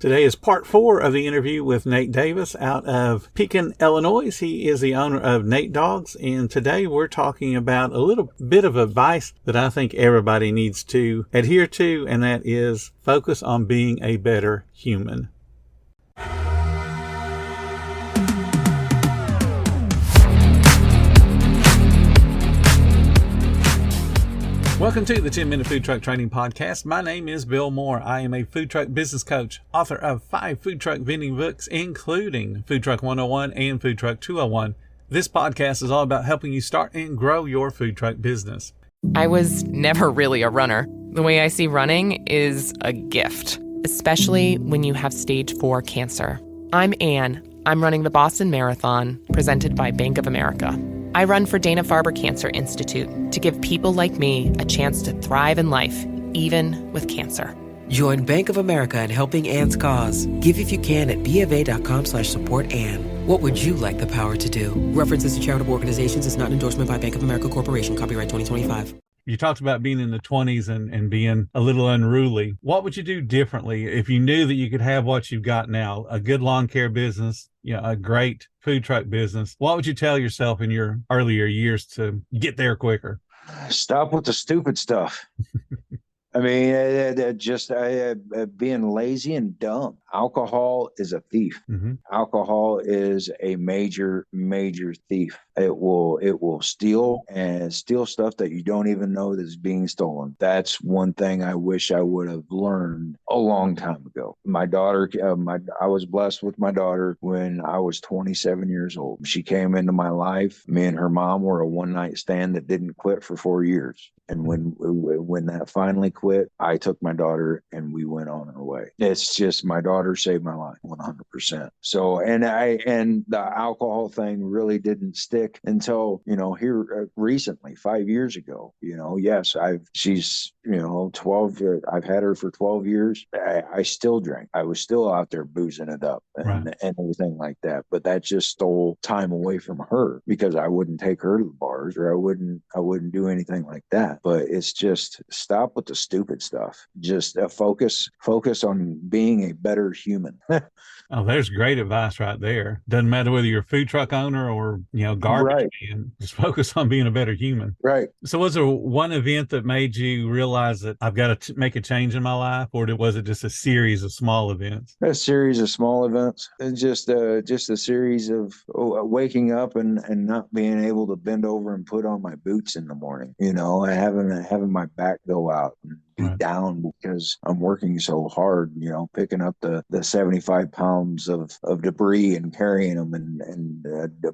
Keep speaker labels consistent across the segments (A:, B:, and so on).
A: Today is part 4 of the interview with Nate Davis out of Pekin, Illinois. He is the owner of Nate Dogs, and today we're talking about a little bit of advice that I think everybody needs to adhere to, and that is focus on being a better human. Welcome to the 10-Minute Food Truck Training Podcast. My name is Bill Moore. I am a food truck business coach, author of 5 food truck vending books, including Food Truck 101 and Food Truck 201. This podcast is all about helping you start and grow your food truck business.
B: I was never really a runner. The way I see running is a gift, especially when you have stage 4 cancer. I'm Anne. I'm running the Boston Marathon, presented by Bank of America. I run for Dana-Farber Cancer Institute to give people like me a chance to thrive in life, even with cancer.
C: Join Bank of America in helping Anne's cause. Give if you can at BofA.com/supportAnne. What would you like the power to do? References to charitable organizations is not an endorsement by Bank of America Corporation. Copyright 2025.
A: You talked about being in the 20s and being a little unruly. What would you do differently if you knew that you could have what you've got now, a good lawn care business, a great food truck business? What would you tell yourself in your earlier years to get there quicker?
D: Stop with the stupid stuff. I mean, just being lazy and dumb. Alcohol is a thief.
A: Mm-hmm.
D: Alcohol is a major, major thief. It will steal stuff that you don't even know that's being stolen. That's one thing I wish I would have learned a long time ago. My daughter, I was blessed with my daughter when I was 27 years old. She came into my life. Me and her mom were a one-night stand that didn't quit for 4 years. And when that finally quit, I took my daughter and we went on our way. It's just my daughter saved my life 100%. So, and the alcohol thing really didn't stick until, here recently, 5 years ago. Yes, she's 12. I've had her for 12 years. I still drank. I was still out there boozing it up and everything like that. But that just stole time away from her because I wouldn't take her to the bars or I wouldn't do anything like that. But it's just stop with the stupid stuff. Just focus on being a better human.
A: Oh, there's great advice right there. Doesn't matter whether you're a food truck owner or, garbage man. Just focus on being a better human.
D: Right.
A: So was there one event that made you realize that I've got to make a change in my life, or was it just a series of small events?
D: A series of small events. And just a series of waking up and not being able to bend over and put on my boots in the morning. Having my back go out and be down because I'm working so hard, picking up the 75 pounds of debris and carrying them and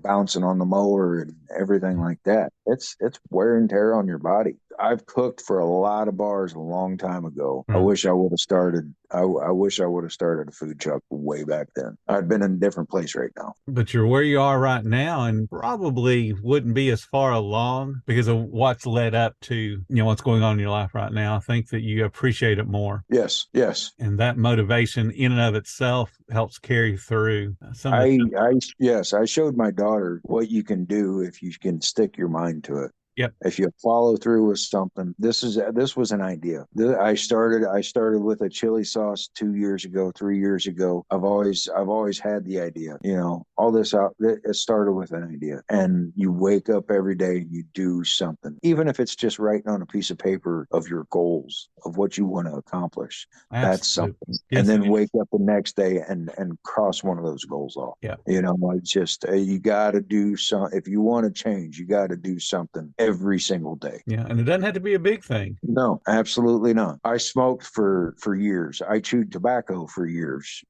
D: bouncing on the mower and everything like that. It's wear and tear on your body. I've cooked for a lot of bars a long time ago. I wish I would have started. I wish I would have started a food truck way back then. I'd been in a different place right now.
A: But you're where you are right now and probably wouldn't be as far along because of what's led up to, what's going on in your life right now. I think that you appreciate it more.
D: Yes.
A: And that motivation in and of itself helps carry through.
D: I showed my daughter what you can do if you can stick your mind to it.
A: Yep.
D: If you follow through with something, this was an idea. I started with a chili sauce 2 years ago, 3 years ago. I've always had the idea. All this out. It started with an idea, and you wake up every day and you do something, even if it's just writing on a piece of paper of your goals of what you want to accomplish.
A: Absolutely.
D: That's something.
A: Yes,
D: and then wake up the next day and cross one of those goals off.
A: Yeah.
D: It's just you got to do some. If you want to change, you got to do something every single day.
A: Yeah, and it doesn't have to be a big thing.
D: No, absolutely not. I smoked for years. I chewed tobacco for years.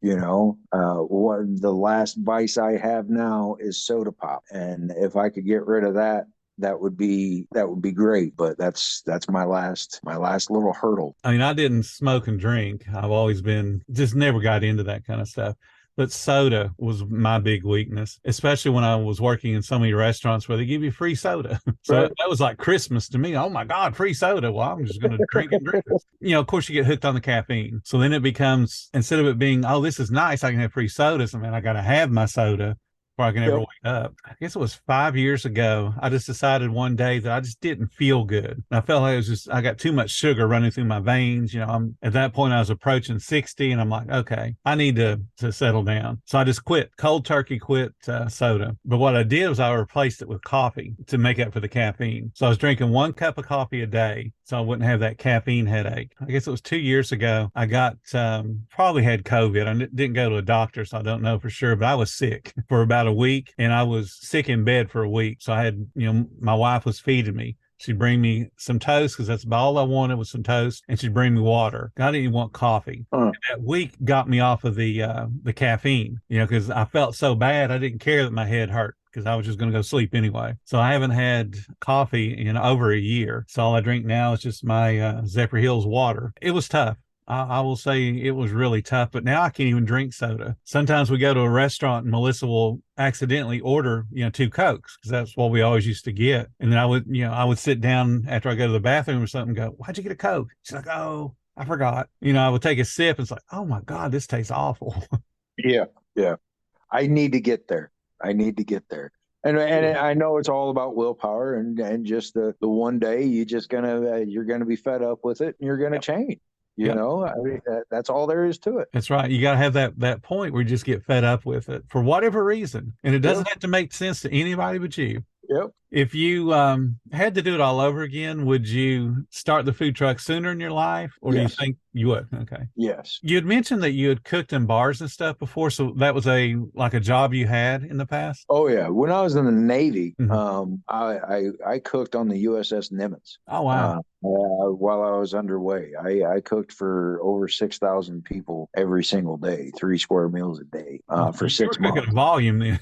D: The last vice I have now is soda pop, and if I could get rid of that, that would be great. But that's my last little hurdle.
A: I mean, I didn't smoke and drink. I've always been just never got into that kind of stuff. But soda was my big weakness, especially when I was working in so many restaurants where they give you free soda. So that was like Christmas to me. Oh my God, free soda. Well, I'm just going to drink and drink. Of course you get hooked on the caffeine. So then it becomes, instead of it being, oh, this is nice, I can have free sodas. I mean, I got to have my soda. before I can ever wake up. I guess it was 5 years ago. I just decided one day that I just didn't feel good. I felt like I got too much sugar running through my veins. At that point I was approaching 60 and I'm like, okay, I need to settle down. So I just cold turkey quit soda. But what I did was I replaced it with coffee to make up for the caffeine. So I was drinking 1 cup of coffee a day so I wouldn't have that caffeine headache. I guess it was 2 years ago. I got, probably had COVID. I didn't go to a doctor, so I don't know for sure, but I was sick for about a week and I was sick in bed for a week. So I had, my wife was feeding me. She'd bring me some toast because that's about all I wanted was some toast, and she'd bring me water. I didn't even want coffee. That week got me off of the caffeine, because I felt so bad. I didn't care that my head hurt because I was just going to go sleep anyway. So I haven't had coffee in over a year. So all I drink now is just my Zephyr Hills water. It was tough. I will say it was really tough, but now I can't even drink soda. Sometimes we go to a restaurant and Melissa will accidentally order, 2 Cokes because that's what we always used to get. And then I would sit down after I go to the bathroom or something and go, why'd you get a Coke? She's like, oh, I forgot. I would take a sip and it's like, oh my God, this tastes awful.
D: Yeah. I need to get there. And I know it's all about willpower and just the one day you're gonna be fed up with it and you're gonna change. That's all there is to it.
A: That's right. You got to have that point where you just get fed up with it for whatever reason. And it doesn't have to make sense to anybody but you.
D: Yep.
A: If you had to do it all over again, would you start the food truck sooner in your life, or do you think you would? Okay.
D: Yes.
A: You had mentioned that you had cooked in bars and stuff before, so that was a job you had in the past.
D: Oh yeah, when I was in the Navy, I cooked on the USS Nimitz.
A: Oh wow.
D: While I was underway, I cooked for over 6,000 people every single day, 3 square meals a day for 6 months.
A: Cooking a volume then.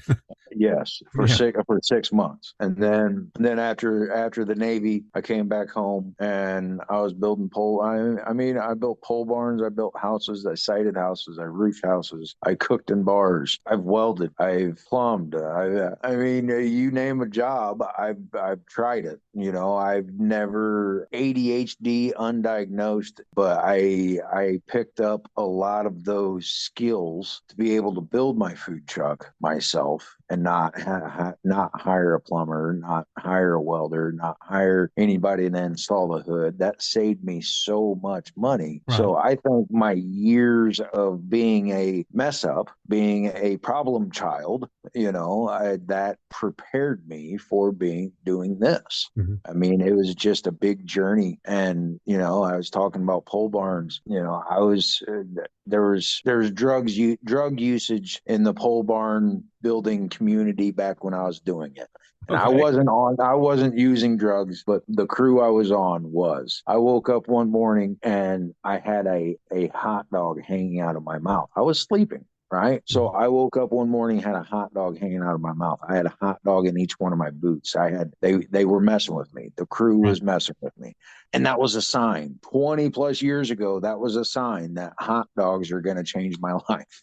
D: Yes, for 6 months, and then after the Navy, I came back home and I was building pole. I built pole barns, I built houses, I sided houses, I roofed houses, I cooked in bars, I've welded, I've plumbed. You name a job, I've tried it. I've never ADHD undiagnosed, but I picked up a lot of those skills to be able to build my food truck myself and not hire a plumber, not hire a welder, not hire anybody to install the hood. That saved me so much money. Right. So I think my years of being a mess up, being a problem child, that prepared me for doing this. Mm-hmm. It was just a big journey. And, I was talking about pole barns, there was drug usage in the pole barn building community back when I was doing it. And okay. I wasn't using drugs, but the crew I was on was. I woke up one morning and I had a hot dog hanging out of my mouth. I was sleeping. Right. So I woke up one morning, had a hot dog hanging out of my mouth. I had a hot dog in each one of my boots. They were messing with me. The crew was messing with me. And that was a sign 20 plus years ago. That was a sign that hot dogs are going to change my life.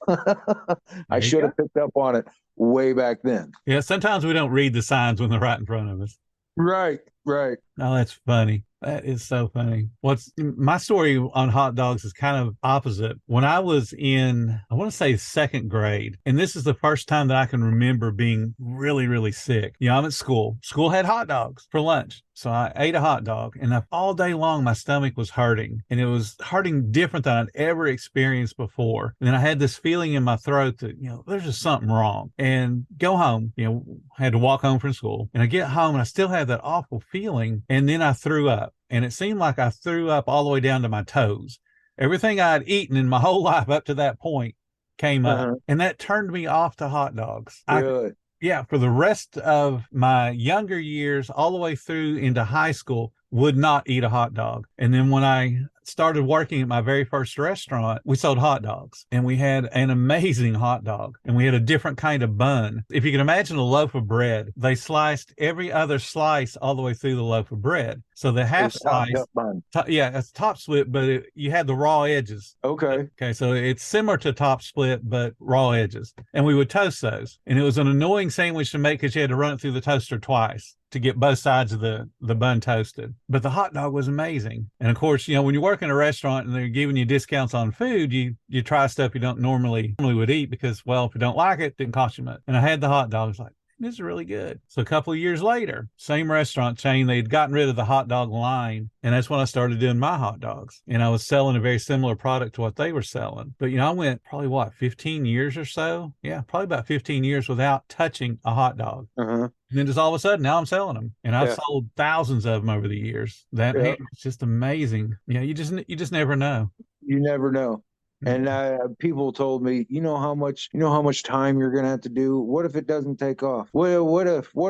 D: I should have picked up on it way back then.
A: Yeah. Sometimes we don't read the signs when they're right in front of us.
D: Right.
A: Oh, that's funny. That is so funny. My story on hot dogs is kind of opposite. When I was in, I want to say 2nd grade, and this is the first time that I can remember being really, really sick. I'm at school. School had hot dogs for lunch. So I ate a hot dog, and all day long, my stomach was hurting, and it was hurting different than I'd ever experienced before. And then I had this feeling in my throat that, there's just something wrong. And go home, had to walk home from school, and I get home and I still have that awful feeling. And then I threw up, and it seemed like I threw up all the way down to my toes. Everything I had eaten in my whole life up to that point came up, and that turned me off to hot dogs.
D: Good.
A: For the rest of my younger years, all the way through into high school, would not eat a hot dog. And then when I started working at my very first restaurant, we sold hot dogs, and we had an amazing hot dog, and we had a different kind of bun. If you can imagine a loaf of bread, they sliced every other slice all the way through the loaf of bread. So the half slice, it's top split, but you had the raw edges.
D: Okay.
A: So it's similar to top split, but raw edges. And we would toast those. And it was an annoying sandwich to make because you had to run it through the toaster twice to get both sides of the bun toasted. But the hot dog was amazing. And of course, you know, when you work in a restaurant and they're giving you discounts on food, you try stuff you don't normally would eat because, well, if you don't like it, it didn't cost you much. And I had the hot dogs like, this is really good. So a couple of years later, same restaurant chain, they'd gotten rid of the hot dog line. And that's when I started doing my hot dogs. And I was selling a very similar product to what they were selling. But, you know, I went probably 15 years or so? Yeah, probably about 15 years without touching a hot dog.
D: Uh-huh.
A: And then just all of a sudden, now I'm selling them. And I've sold thousands of them over the years. It's just amazing. Yeah, you just never know.
D: You never know. And people told me, you know how much time you're going to have to do. What if it doesn't take off? What if? You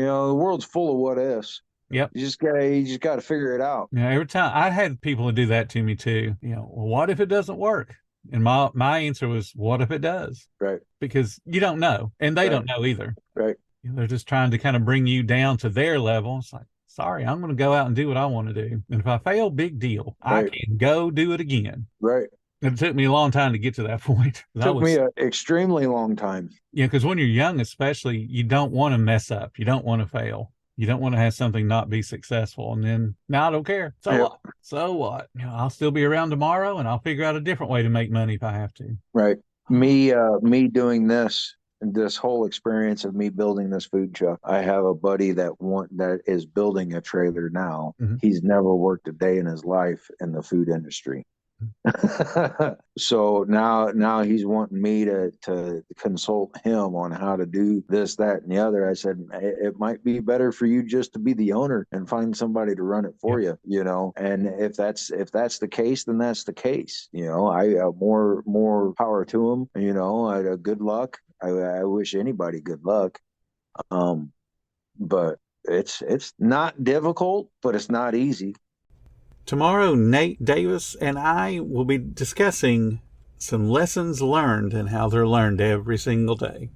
D: know, the world's full of what ifs.
A: Yep.
D: You just got to figure it out.
A: Yeah. Every time I had people who do that to me too. You know, well, what if it doesn't work? And my answer was, what if it does?
D: Right.
A: Because you don't know, and they don't know either.
D: Right.
A: You know, they're just trying to kind of bring you down to their level. It's like, sorry, I'm going to go out and do what I want to do. And if I fail, big deal. Right. I can go do it again.
D: Right.
A: It took me a long time to get to that point.
D: It took me an extremely long time.
A: Yeah, because when you're young, especially, you don't want to mess up. You don't want to fail. You don't want to have something not be successful. And then, now I don't care. What? So what? You know, I'll still be around tomorrow, and I'll figure out a different way to make money if I have to.
D: Right. Me doing this whole experience of me building this food truck. I have a buddy that is building a trailer now. Mm-hmm. He's never worked a day in his life in the food industry. So now he's wanting me to consult him on how to do this, that, and the other. I said, it might be better for you just to be the owner and find somebody to run it for you, you know. And if that's the case, then that's the case. You know, I more power to him. You know, good luck. I wish anybody good luck. But it's not difficult, but it's not easy.
A: Tomorrow, Nate Davis and I will be discussing some lessons learned and how they're learned every single day.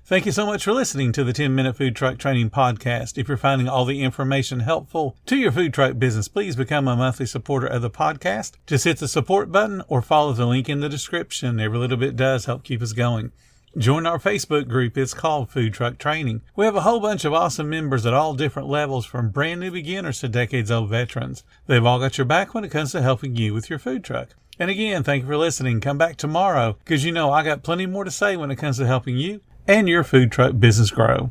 A: Thank you so much for listening to the 10-Minute Food Truck Training Podcast. If you're finding all the information helpful to your food truck business, please become a monthly supporter of the podcast. Just hit the support button or follow the link in the description. Every little bit does help keep us going. Join our Facebook group. It's called Food Truck Training. We have a whole bunch of awesome members at all different levels, from brand new beginners to decades-old veterans. They've all got your back when it comes to helping you with your food truck. And again, thank you for listening. Come back tomorrow, because you know I got plenty more to say when it comes to helping you and your food truck business grow.